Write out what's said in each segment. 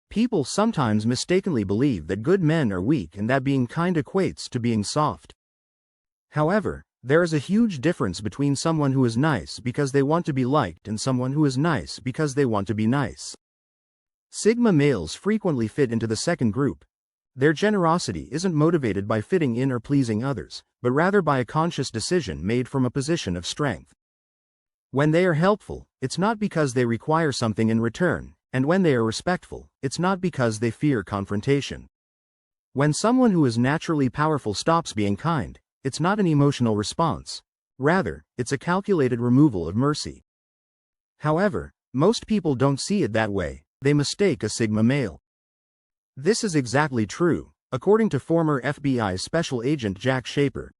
People sometimes mistakenly believe that good men are weak and that being kind equates to being soft. However, there is a huge difference between someone who is nice because they want to be liked and someone who is nice because they want to be nice. Sigma males frequently fit into the second group. Their generosity isn't motivated by fitting in or pleasing others, but rather by a conscious decision made from a position of strength. When they are helpful, it's not because they require something in return, and when they are respectful, it's not because they fear confrontation. When someone who is naturally powerful stops being kind, it's not an emotional response. Rather, it's a calculated removal of mercy. However, most people don't see it that way. They mistake a Sigma male. This is exactly true, according to former FBI Special Agent Jack Shaper.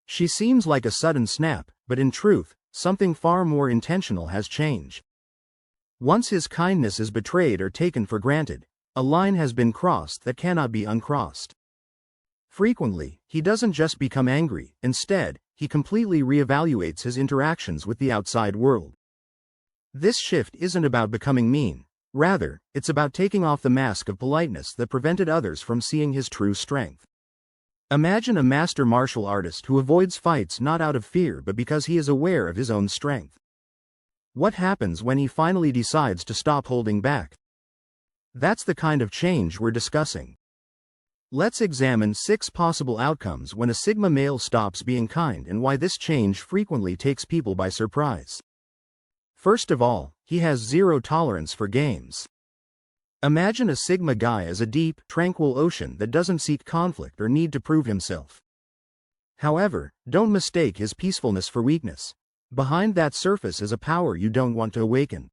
She seems like a sudden snap, but in truth, something far more intentional has changed. Once his kindness is betrayed or taken for granted, a line has been crossed that cannot be uncrossed. Frequently, he doesn't just become angry, instead, he completely reevaluates his interactions with the outside world. This shift isn't about becoming mean. Rather, it's about taking off the mask of politeness that prevented others from seeing his true strength. Imagine a master martial artist who avoids fights not out of fear but because he is aware of his own strength. What happens when he finally decides to stop holding back? That's the kind of change we're discussing. Let's examine 6 possible outcomes when a Sigma male stops being kind and why this change frequently takes people by surprise. First of all, he has zero tolerance for games. Imagine a Sigma guy as a deep, tranquil ocean that doesn't seek conflict or need to prove himself. However, don't mistake his peacefulness for weakness. Behind that surface is a power you don't want to awaken.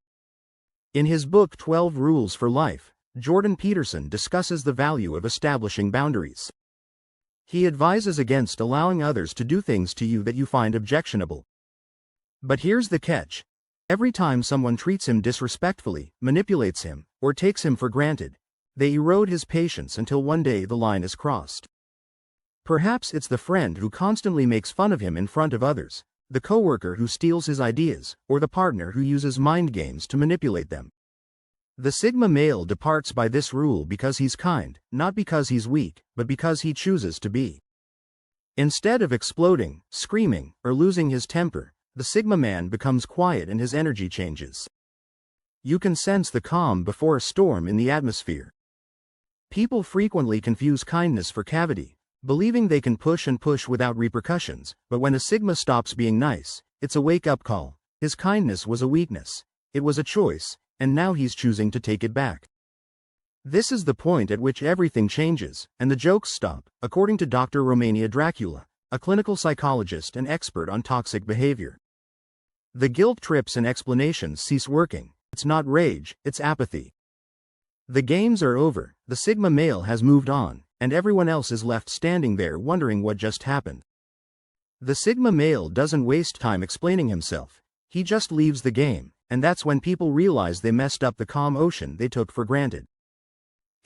In his book 12 Rules for Life, Jordan Peterson discusses the value of establishing boundaries. He advises against allowing others to do things to you that you find objectionable. But here's the catch. Every time someone treats him disrespectfully, manipulates him, or takes him for granted, they erode his patience until one day the line is crossed. Perhaps it's the friend who constantly makes fun of him in front of others, the coworker who steals his ideas, or the partner who uses mind games to manipulate them. The Sigma male departs by this rule because he's kind, not because he's weak, but because he chooses to be. Instead of exploding, screaming, or losing his temper, the Sigma man becomes quiet and his energy changes. You can sense the calm before a storm in the atmosphere. People frequently confuse kindness for cavity, believing they can push and push without repercussions, but when a Sigma stops being nice, it's a wake-up call. His kindness was a weakness. It was a choice, and now he's choosing to take it back. This is the point at which everything changes, and the jokes stop, according to Dr. Romania Dracula, a clinical psychologist and expert on toxic behavior. The guilt trips and explanations cease working. It's not rage, it's apathy. The games are over, the Sigma male has moved on, and everyone else is left standing there wondering what just happened. The Sigma male doesn't waste time explaining himself. He just leaves the game, and that's when people realize they messed up the calm ocean they took for granted.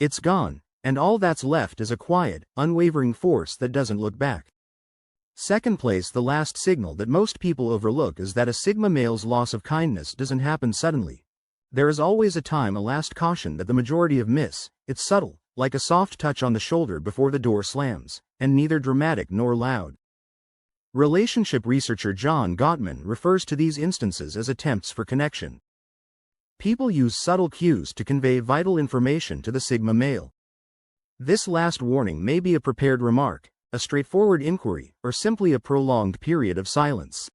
It's gone, and all that's left is a quiet, unwavering force that doesn't look back. Second place, the last signal that most people overlook is that a Sigma male's loss of kindness doesn't happen suddenly. There is always a time, a last caution that the majority of miss. It's subtle, like a soft touch on the shoulder before the door slams, and neither dramatic nor loud. Relationship researcher John Gottman refers to these instances as attempts for connection. People use subtle cues to convey vital information to the Sigma male. This last warning may be a prepared remark, a straightforward inquiry, or simply a prolonged period of silence.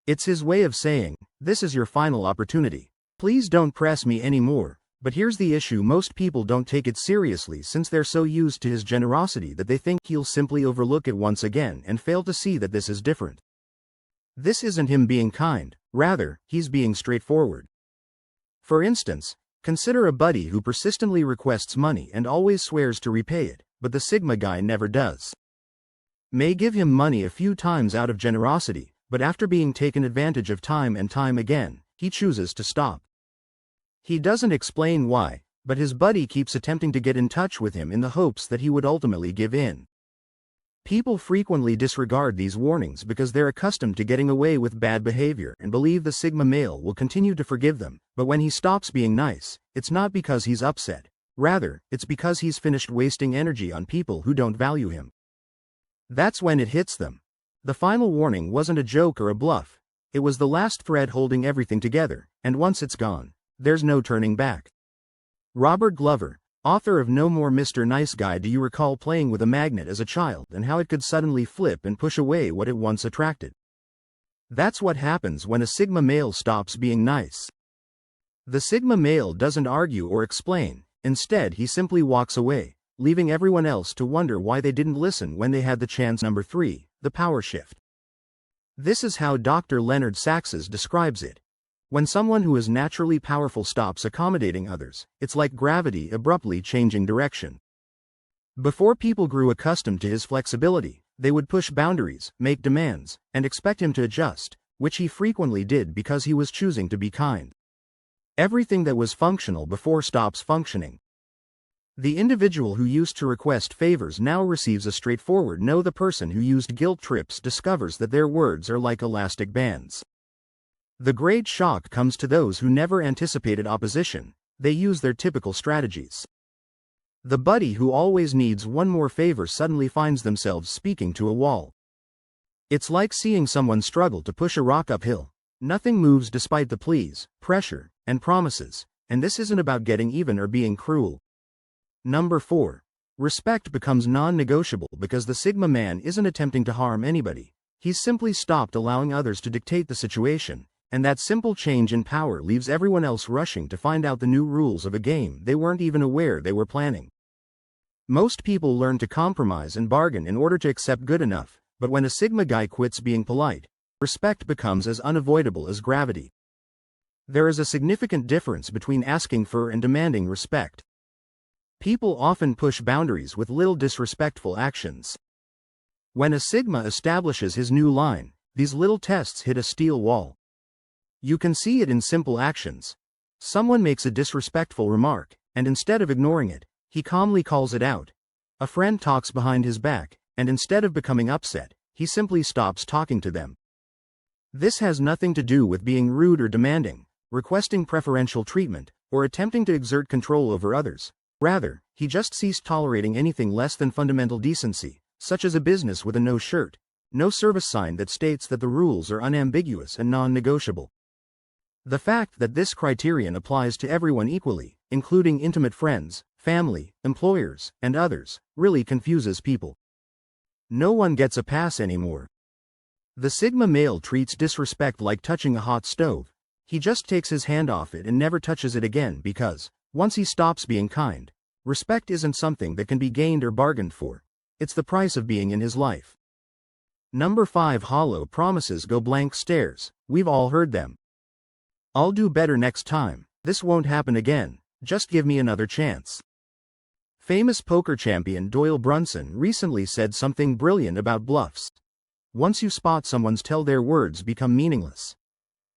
It's his way of saying, this is your final opportunity. Please don't press me anymore. But here's the issue: most people don't take it seriously since they're so used to his generosity that they think he'll simply overlook it once again and fail to see that this is different. This isn't him being kind, rather, he's being straightforward. For instance, consider a buddy who persistently requests money and always swears to repay it, but the Sigma guy never does. May give him money a few times out of generosity, but after being taken advantage of time and time again, he chooses to stop. He doesn't explain why, but his buddy keeps attempting to get in touch with him in the hopes that he would ultimately give in. People frequently disregard these warnings because they're accustomed to getting away with bad behavior and believe the Sigma male will continue to forgive them, but when he stops being nice, it's not because he's upset. Rather, it's because he's finished wasting energy on people who don't value him. That's when it hits them. The final warning wasn't a joke or a bluff. It was the last thread holding everything together, and once it's gone, there's no turning back. Robert Glover, author of No More Mr. Nice Guy. Do you recall playing with a magnet as a child and how it could suddenly flip and push away what it once attracted? That's what happens when a Sigma male stops being nice. The Sigma male doesn't argue or explain, instead he simply walks away, leaving everyone else to wonder why they didn't listen when they had the chance. Number 3, the power shift. This is how Dr. Leonard Saxes describes it. When someone who is naturally powerful stops accommodating others, it's like gravity abruptly changing direction. Before people grew accustomed to his flexibility, they would push boundaries, make demands, and expect him to adjust, which he frequently did because he was choosing to be kind. Everything that was functional before stops functioning. The individual who used to request favors now receives a straightforward no. The person who used guilt trips discovers that their words are like elastic bands. The great shock comes to those who never anticipated opposition. They use their typical strategies. The buddy who always needs one more favor suddenly finds themselves speaking to a wall. It's like seeing someone struggle to push a rock uphill. Nothing moves despite the pleas, pressure, and promises, and this isn't about getting even or being cruel. Number 4. Respect becomes non-negotiable because the Sigma man isn't attempting to harm anybody. He's simply stopped allowing others to dictate the situation, and that simple change in power leaves everyone else rushing to find out the new rules of a game they weren't even aware they were planning. Most people learn to compromise and bargain in order to accept good enough, but when a Sigma guy quits being polite, respect becomes as unavoidable as gravity. There is a significant difference between asking for and demanding respect. People often push boundaries with little disrespectful actions. When a Sigma establishes his new line, these little tests hit a steel wall. You can see it in simple actions. Someone makes a disrespectful remark, and instead of ignoring it, he calmly calls it out. A friend talks behind his back, and instead of becoming upset, he simply stops talking to them. This has nothing to do with being rude or demanding, requesting preferential treatment, or attempting to exert control over others. Rather, he just ceased tolerating anything less than fundamental decency, such as a business with a no shirt, no service sign that states that the rules are unambiguous and non-negotiable. The fact that this criterion applies to everyone equally, including intimate friends, family, employers, and others, really confuses people. No one gets a pass anymore. The Sigma male treats disrespect like touching a hot stove. He just takes his hand off it and never touches it again because, once he stops being kind, respect isn't something that can be gained or bargained for. It's the price of being in his life. Number 5. Hollow promises go blank stares. We've all heard them. I'll do better next time. This won't happen again. Just give me another chance. Famous poker champion Doyle Brunson recently said something brilliant about bluffs. Once you spot someone's tell, their words become meaningless.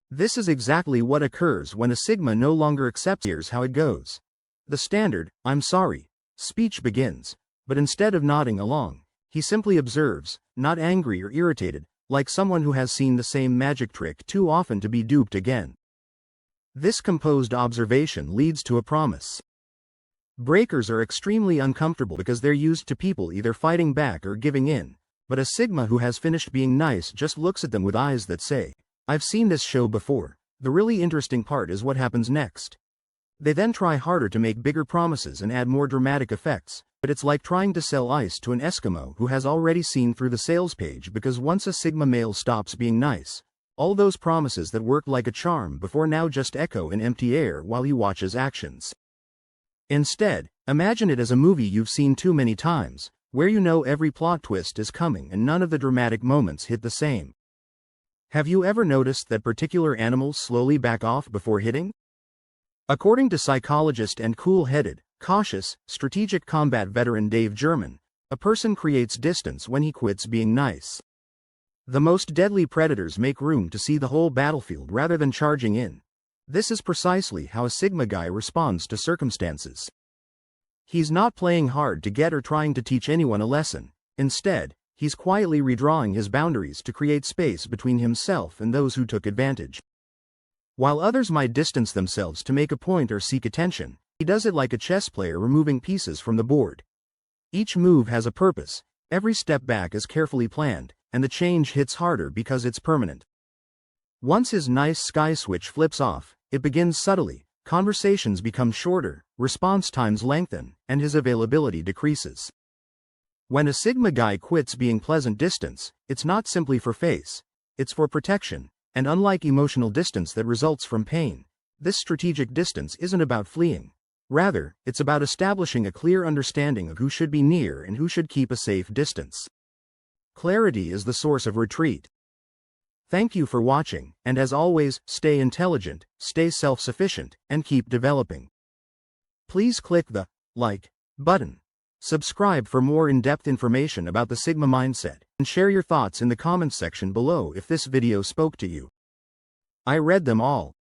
This is exactly what occurs when a Sigma no longer accepts. Here's how it goes. The standard, "I'm sorry," speech begins, but instead of nodding along, he simply observes, not angry or irritated, like someone who has seen the same magic trick too often to be duped again. This composed observation leads to a promise. Breakers are extremely uncomfortable because they're used to people either fighting back or giving in, but a Sigma who has finished being nice just looks at them with eyes that say, "I've seen this show before." The really interesting part is what happens next. They then try harder to make bigger promises and add more dramatic effects, but it's like trying to sell ice to an Eskimo who has already seen through the sales page, because once a Sigma male stops being nice, all those promises that worked like a charm before now just echo in empty air while he watches actions. Instead, imagine it as a movie you've seen too many times, where you know every plot twist is coming and none of the dramatic moments hit the same. Have you ever noticed that particular animals slowly back off before hitting? According to psychologist and cool-headed, cautious, strategic combat veteran Dave German, a person creates distance when he quits being nice. The most deadly predators make room to see the whole battlefield rather than charging in. This is precisely how a Sigma guy responds to circumstances. He's not playing hard to get or trying to teach anyone a lesson. Instead, he's quietly redrawing his boundaries to create space between himself and those who took advantage. While others might distance themselves to make a point or seek attention, he does it like a chess player removing pieces from the board. Each move has a purpose, every step back is carefully planned, and the change hits harder because it's permanent. Once his nice sky switch flips off, it begins subtly, conversations become shorter, response times lengthen, and his availability decreases. When a Sigma guy quits being pleasant distance, it's not simply for face, it's for protection, and unlike emotional distance that results from pain, this strategic distance isn't about fleeing. Rather, it's about establishing a clear understanding of who should be near and who should keep a safe distance. Clarity is the source of retreat. Thank you for watching, and as always, stay intelligent, stay self-sufficient, and keep developing. Please click the like button. Subscribe for more in-depth information about the Sigma mindset, and share your thoughts in the comments section below if this video spoke to you. I read them all.